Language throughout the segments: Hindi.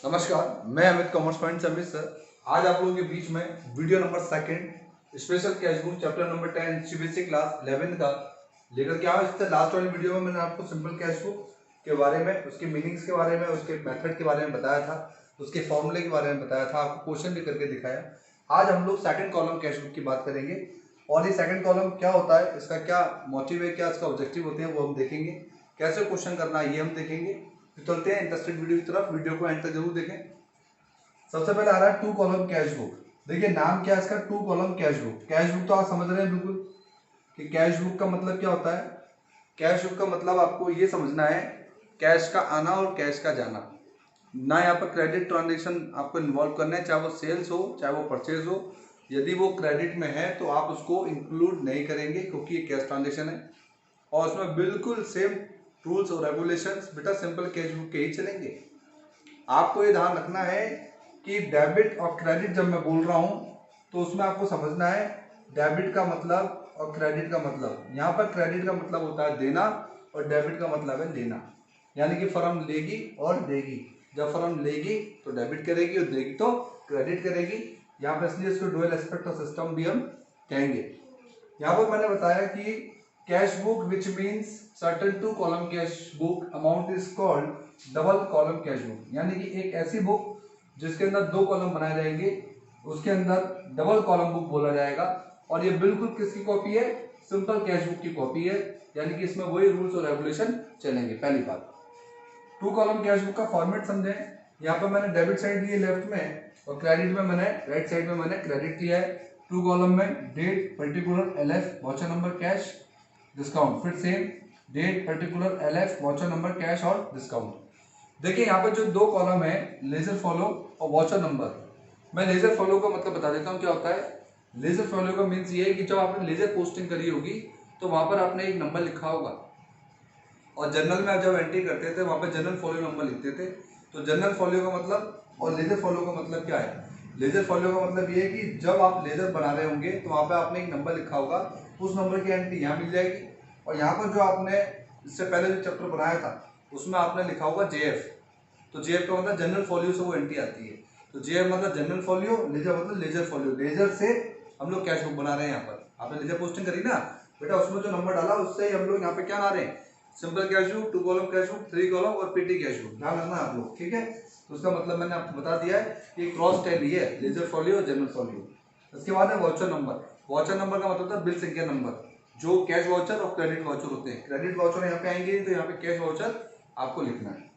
नमस्कार, मैं अमित कॉमर्स पॉइंट से अमित सर। आज आप लोगों के बीच में video number second special cash book chapter number 10 CBSE class 11 का लेकर के आया। इससे लास्ट वाली वीडियो में मैंने आपको सिंपल कैश बुक के बारे में, उसके मीनिंग्स के बारे में, उसके मेथड के बारे में बताया था, उसके फॉर्मूले के बारे में बताया था, आपको क्वेश्चन भी करके दिखाया। आज हम लोग सेकंड कॉलम कैश बुक की बात करेंगे और ये सेकंड कॉलम क्या होता है, इसका क्या मोटिव है, क्या इसका ऑब्जेक्टिव होते हैं वो हम देखेंगे, कैसे क्वेश्चन करना है ये हम देखेंगे। तो चलते हैं इंटरेस्टेड वीडियो की तरफ। वीडियो को एंड तक जरूर देखें। सबसे पहले आ रहा है टू कॉलम कैश बुक। देखिए नाम क्या है इसका, two column cash book. Cash book तो आप समझ रहे हैं बिल्कुल कि कैश बुक का मतलब क्या होता है। कैश बुक का मतलब आपको ये समझना है, कैश का आना और कैश का जाना। ना यहाँ पर क्रेडिट ट्रांजेक्शन आपको इन्वॉल्व करना है, चाहे वो सेल्स हो चाहे वो परचेज हो। यदि वो क्रेडिट में है तो आप उसको इंक्लूड नहीं करेंगे क्योंकि ये कैश ट्रांजेक्शन है और उसमें बिल्कुल सेम रूल्स और रेगुलेशंस बेटा सिंपल कैश बुक के ही चलेंगे। आपको ये ध्यान रखना है कि डेबिट और क्रेडिट जब मैं बोल रहा हूं तो उसमें आपको समझना है डेबिट का मतलब और क्रेडिट का मतलब। यहाँ पर क्रेडिट का मतलब होता है देना और डेबिट का मतलब है लेना। यानी कि फर्म लेगी और देगी। जब फर्म लेगी तो डेबिट करेगी और देगी तो क्रेडिट करेगी। यहाँ पर इसलिए इसको डुअल एस्पेक्ट ऑफ सिस्टम भी हम कहेंगे। यहाँ पर मैंने बताया कि cash book which means certain two column cash book amount is called double column cash book. यानी कि एक ऐसी बुक जिसके अंदर दो कॉलम बनाए जाएंगे उसके अंदर डबल कॉलम बुक बोला जाएगा। और ये बिल्कुल किसकी कॉपी है, सिंपल कैश बुक की कॉपी है। यानी कि इसमें वही रूल्स और रेगुलेशन चलेंगे। पहली बात, टू कॉलम कैश बुक का फॉर्मेट समझें। यहाँ पर मैंने डेबिट साइड ली है लेफ्ट में और क्रेडिट में मैंने राइट साइड में मैंने क्रेडिट लिया है। टू कॉलम में date particular LF voucher number cash discount, फिर same date particular LF voucher number cash और डिस्काउंट। देखिए यहाँ पर जो दो कॉलम है लेजर फॉलो और वाउचर नंबर। मैं लेजर फॉलो का मतलब बता देता हूँ क्या होता है। लेजर फॉलो का मीन्स ये है कि जब आपने लेजर पोस्टिंग करी होगी तो वहां पर आपने एक नंबर लिखा होगा और जर्नल में आप जब एंट्री करते थे वहां पर जनरल फॉलो नंबर लिखते थे। तो जनरल फॉलो का मतलब और लेजर फॉलो का मतलब क्या है। लेजर फॉलो का मतलब ये है कि जब आप लेजर बना रहे होंगे तो वहां पे आपने एक नंबर लिखा होगा, उस नंबर की एंट्री यहाँ मिल जाएगी। और यहाँ पर जो आपने इससे पहले जो चैप्टर बनाया था उसमें आपने लिखा होगा जेएफ। तो जेएफ का मतलब जनरल फॉलियो से वो एंट्री आती है। तो जेएफ मतलब जनरल फॉलियो, लेजर मतलब लेजर फॉलियो। लेजर से हम लोग कैश बुक बना रहे हैं। यहाँ पर आपने लेजर पोस्टिंग करी ना बेटा, उसमें जो नंबर डाला उससे ही हम लोग यहाँ पे क्या बना रहे हैं, simple cash book, two column cash book, three column और पीटी कैश बुक। ध्यान रखना आप लोग, ठीक है। तो उसका मतलब मैंने आपको बता दिया है कि क्रॉस टैली है लेजर फॉलियो और जनरल फॉलियो। इसके बाद है वाउचर नंबर। वाउचर नंबर का मतलब होता है बिल संख्या नंबर, जो कैश वाउचर और क्रेडिट वाउचर होते हैं। क्रेडिट वाउचर यहाँ पे आएंगे तो यहाँ पे कैश वाउचर आपको लिखना है।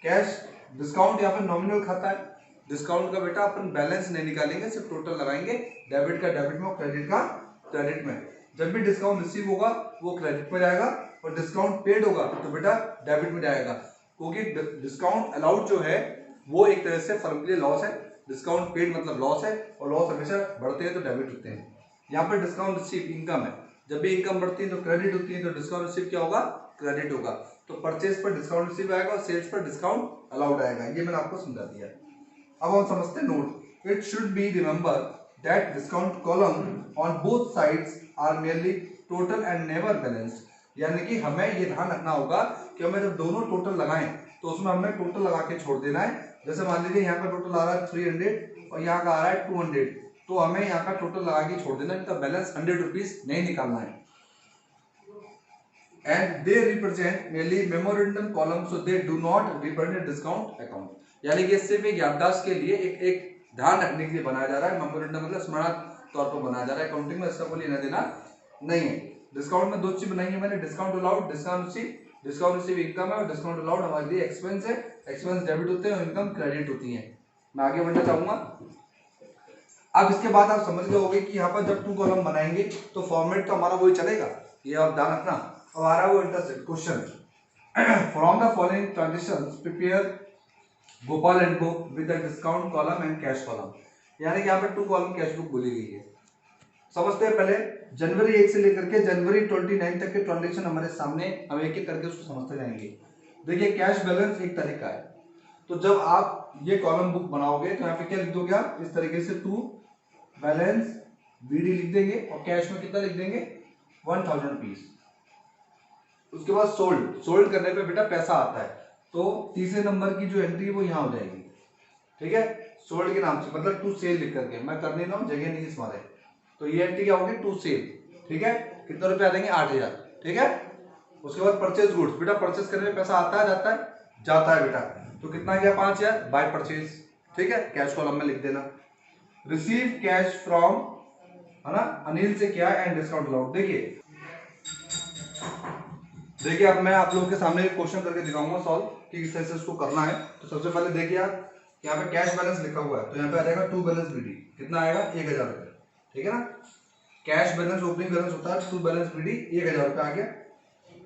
कैश डिस्काउंट यहाँ पे नॉमिनल खाता है। डिस्काउंट का बेटा अपन बैलेंस नहीं निकालेंगे, सिर्फ टोटल लगाएंगे। डेबिट का डेबिट में और क्रेडिट का क्रेडिट में। जब भी डिस्काउंट रिसीव होगा वो क्रेडिट में जाएगा और डिस्काउंट पेड होगा तो बेटा डेबिट में जाएगा। क्योंकि डिस्काउंट अलाउड जो है वो एक तरह से फर्म के लिए लॉस है। डिस्काउंट पेड मतलब लॉस है और लॉस हमेशा बढ़ते हैं तो डेबिट होते हैं। यहाँ पर डिस्काउंट रिसीव इनकम है। जब भी इनकम बढ़ती है तो क्रेडिट होती है, तो डिस्काउंट रिसीव क्या होगा, क्रेडिट होगा। तो परचेज पर डिस्काउंट रिसीव आएगा और सेल्स पर डिस्काउंट अलाउड आएगा। ये मैंने आपको समझा दिया। अब हम समझते हैं note. It should be remember that discount column on both sides are merely total and never balanced. यानी कि हमें ये ध्यान रखना होगा कि हमें जब दोनों टोटल लगाएं तो उसमें हमें टोटल लगा के छोड़ देना है। जैसे मान लीजिए यहाँ का टोटल आ रहा है 300 और यहाँ का आ रहा है 200, तो हमें यहाँ का टोटल लगा के छोड़ देना है, इनका बैलेंस 100 रुपीज नहीं निकालना है। And they represent merely memorandum column, so they do not represent discount account। यानी कि सिर्फ एक याददाश्त के लिए, एक ध्यान रखने के लिए बनाया जा रहा है। मेमोरेंडम मतलब स्मरणार्थ तौर पर बनाया जा रहा है। अकाउंटिंग में इसका कोई लेना देना नहीं है। डिस्काउंट में दो चीज बनाई है मैंने, discount allowed, discount receive. Discount receive income है और डिस्काउंट अलाउड हमारे लिए एक्सपेंस है। एक्सपेंस डेबिट होते हैं और इनकम क्रेडिट होती है। मैं आगे बढ़ना चाहूंगा। अब इसके बाद आप समझ गए होंगे कि यहाँ पर जब टू कॉलम बनाएंगे तो फॉर्मेट तो हमारा वही चलेगा, ये आप ध्यान रखना। अब आ रहा है वो interested question. From the following transactions prepare Gopal and book with the discount column and cash column. यानी कि यहाँ पर टू कॉलम कैश बुक बोली गई है। समझते हैं पहले। जनवरी 1 से लेकर के जनवरी 29 तक के ट्रांजेक्शन हमारे सामने, हम एक एक करके उसको समझते जाएंगे। देखिए कैश बैलेंस एक तरीका है। तो जब आप ये कॉलम बुक बनाओगे तो यहाँ पे क्या लिख दोगे आप, इस तरीके से टू बैलेंस बीडी लिख देंगे और कैश में कितना लिख देंगे, 1000 रुपीज। उसके बाद सोल्ड करने पे बेटा पैसा आता है तो तीसरे नंबर की जो एंट्री है वो यहाँ हो जाएगी। ठीक है, सोल्ड के नाम से, मतलब टू सेल लिख करके, मैं कर नहीं रहा हूँ, जगह नहीं इस मारे। तो ये एंट्री क्या होगी, टू सेल। ठीक है, कितने रुपए आ जाएंगे, 8,000। ठीक है, उसके बाद परचेज गुड्स, बेटा परचेज करने में पैसा आता है जाता है, जाता है बेटा, तो कितना गया 5,000 बाय परचेज। ठीक है, कैश कॉलम में लिख देना। रिसीव कैश फ्रॉम, है ना, अनिल से क्या एंड डिस्काउंट अलाउड। देखिए देखिए, अब मैं आप लोगों के सामने एक क्वेश्चन करके दिखाऊंगा सॉल्व कि किस तरह से इसको करना है। तो सबसे पहले देखिए आप, यहाँ पे कैश बैलेंस लिखा हुआ है, तो यहाँ पे आ जाएगा टू बैलेंस बीडी, कितना आएगा 1,000 रुपये। ठीक है ना, कैश बैलेंस ओपनिंग बैलेंस होता है, टू बैलेंस बीडी 1,000 रुपये आ गया।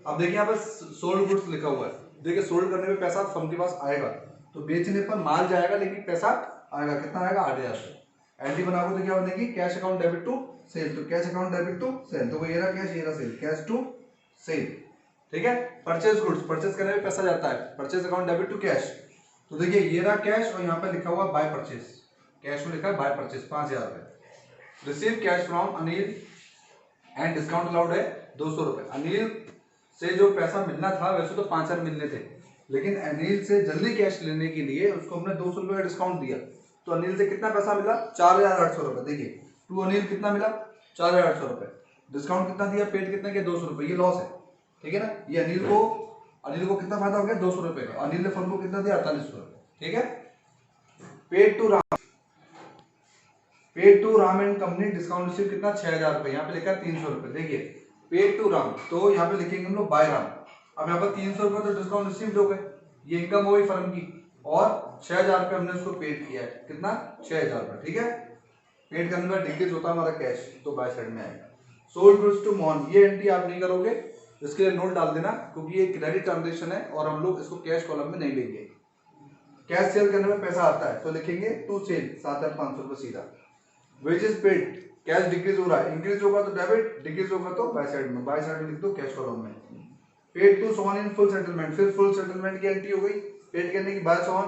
अब देखिए यहाँ पे सोल्ड गुड्स लिखा हुआ है, देखिए सोल्ड करने में पैसा फर्म के पास आएगा, तो बेचने पर माल जाएगा लेकिन पैसा आएगा, कितना आएगा 8,000 रुपये। एंट्री बनाओगे तो क्या बनेगी, cash account debit to sale, तो cash account debit to sale, तो ये रहा कैश, ये रहा सेल, कैश टू सेल। ठीक है, परचेज गुड्स, परचेज करने में पैसा जाता है, purchase account debit to cash, तो देखिए ये रहा कैश और यहाँ पे लिखा हुआ बाय परचेज, कैश में लिखा है बाय परचेज 5,000 रुपये। Receive cash from Anil and discount allowed है 200 रुपये। अनिल से जो पैसा मिलना था, वैसे तो 5,000 मिलने थे, लेकिन अनिल से जल्दी कैश लेने के लिए उसको हमने 200 रुपये का डिस्काउंट दिया, तो अनिल से कितना पैसा मिला, 4,800 रुपये। देखिए टू अनिल कितना मिला, 4,800 रुपये, डिस्काउंट कितना दिया, पेड कितना किया, 200 रुपये, ये लॉस है। ठीक है ना, ये अनिल को कितना फायदा हो गया, 200 रुपये का। अनिल ने फर्म को कितना दिया, 4800 रुपये। ठीक है, paid to Ram and company discount receive कितना, 6,000 रुपये, यहाँ पे लिखा है 300 रुपये। देखिए पेड टू राम, तो यहाँ पे लिखेंगे हम लोग बाय राम। अब यहाँ पर 300 रुपये तो डिस्काउंट रिसीव हो गए, ये इनकम हो गई फर्म की, और 6,000 रुपये हमने उसको पेड किया है, कितना 6,000 रुपये। ठीक है, पेड करने का डिक्रीज होता है हमारा कैश, तो बाय साइड में आएगा। सोल्ड गुड्स टू मॉन, ये एंट्री आप नहीं करोगे, इसके लिए नोट डाल देना, क्योंकि ये क्रेडिट ट्रांजेक्शन है और हम लोग इसको कैश कॉलम में नहीं लेंगे। कैश सेल करने में पैसा आता है, तो लिखेंगे टू सेल 7,500 रुपये सीधा। वेजेस पेड, कैश डिक्रीज हो रहा है, इंक्रीज होगा तो डेबिट, डिक्रीज होगा तो बाय साइड में, बाय साइड में लिख दो कैश कॉलम में। Paid to Son in full settlement, फिर फुल सेटलमेंट की एंट्री हो गई, पेड करने की बाय सोन,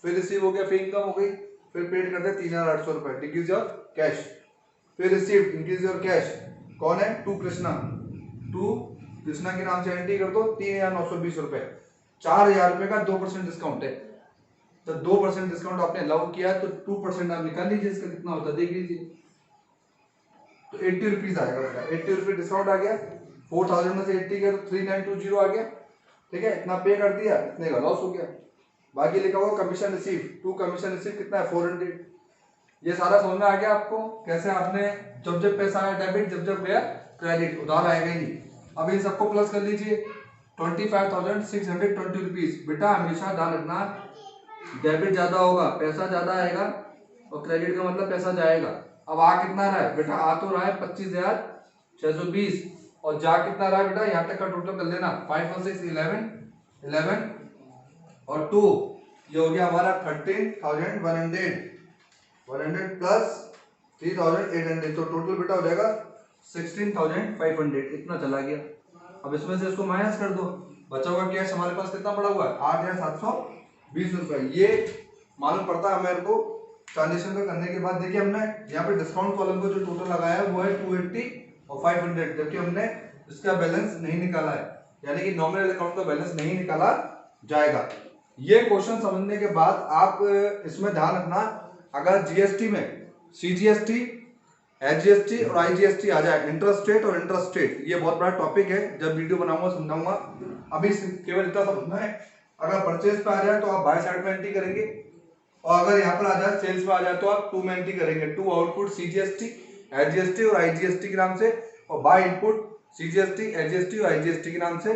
फिर रिसीव हो गया, फिर इनकम हो गई, फिर पेड कर दे 3,800 रुपये, डिक्रीज योर कैश। फिर रिसीव, इंक्रीज योर कैश, कौन है, टू कृष्णा, टू कृष्णा के नाम से एंट्री कर दो 3,920 रुपए, 4,000 रुपए का 2% डिस्काउंट है, तो 2% डिस्काउंट आपने अलाउ किया है, तो 2% आप निकाल लीजिए, इसका कितना होता है देख लीजिए, तो 80 रुपीज आएगा बेटा, 80 रुपये डिस्काउंट आ गया, 4,000 में से 80 गया तो 3,920 आ गया। ठीक है, इतना पे कर दिया, इतने का लॉस हो गया। बाकी लिखा हुआ commission receive, to commission receive कितना है 400। ये सारा समझ में आ गया आपको, कैसे आपने जब जब पैसा आया डेबिट, जब जब गया क्रेडिट, उधार आएगा ही नहीं। अब इन सबको प्लस कर लीजिए, 25,620 रुपीज। बेटा हमेशा ध्यान रखना, डेबिट ज्यादा होगा पैसा ज्यादा आएगा, और क्रेडिट का मतलब पैसा जाएगा। अब आ कितना रहा है बेटा, आ तो रहा है 25,620, और जा कितना रहा है बेटा, यहाँ तक का टोटल कर लेना, 5 और 6 11 और 2, ये हो गया हमारा 13,100 प्लस 3,800, तो टोटल बेटा हो जाएगा 16,500, इतना चला गया। अब इसमें से इसको माइनस कर दो, बचा हुआ कैश हमारे पास कितना पड़ा हुआ है, 8,720 रुपए। ये मालूम पड़ता है मेरे को ट्रांजेक्शन का करने के बाद। देखिए हमने यहाँ पे डिस्काउंट कॉलम को जो टोटल लगाया है वो है 280 और 500, जबकि हमने इसका बैलेंस नहीं निकाला है, यानी कि नॉमिनल अकाउंट का बैलेंस नहीं निकाला जाएगा। ये क्वेश्चन समझने के बाद आप इसमें ध्यान रखना, अगर जीएसटी में सीजीएसटी, एचजीएसटी और आईजीएसटी आ जाए, इंटरेस्ट रेट और इंटरेस्ट रेट, ये बहुत बड़ा टॉपिक है, जब वीडियो बनाऊंगा समझाऊंगा। अभी केवल इतना समझना है, अगर परचेज पे आ जाए तो आप बाय साइड में एंट्री करेंगे, और अगर यहाँ पर आ जाए सेल्स पे आ जाए तो आप टू में एंट्री करेंगे, टू आउटपुट सीजीएसटी, एचजीएसटी और आईजीएसटी के नाम से, और बाय इनपुट सीजीएसटी, एचजीएसटी और आईजीएसटी के नाम से।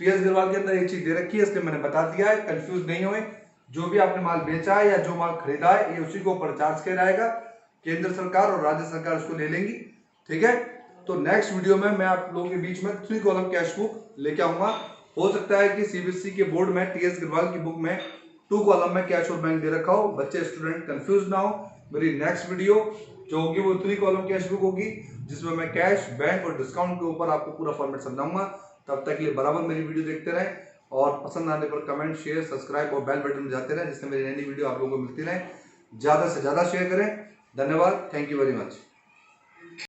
टीएस गढ़वाल के अंदर एक चीज दे रखी है, इसलिए मैंने बता दिया है, कंफ्यूज नहीं हुए। जो भी आपने माल बेचा है या जो माल खरीदा है, ये उसी को ऊपर चार्ज किया जाएगा, केंद्र सरकार और राज्य सरकार उसको ले लेंगी। ठीक है, तो नेक्स्ट वीडियो में मैं आप लोगों के बीच में 3 कॉलम कैश बुक लेके आऊंगा। हो सकता है कि सीबीएसई के बोर्ड में टीएस गढ़वाल की बुक में 2 कॉलम में कैश और बैंक दे रखा हो, बच्चे स्टूडेंट कंफ्यूज ना हो। मेरी नेक्स्ट वीडियो जो होगी वो 3 कॉलम कैश बुक होगी, जिसमें मैं कैश, बैंक और डिस्काउंट के ऊपर आपको पूरा फॉर्मेट समझाऊंगा। तब तक के लिए बराबर मेरी वीडियो देखते रहें, और पसंद आने पर कमेंट, शेयर, सब्सक्राइब और बेल बटन बजाते रहें, जिससे मेरी नई वीडियो आप लोगों को मिलती रहे। ज्यादा से ज्यादा शेयर करें। धन्यवाद, थैंक यू वेरी मच।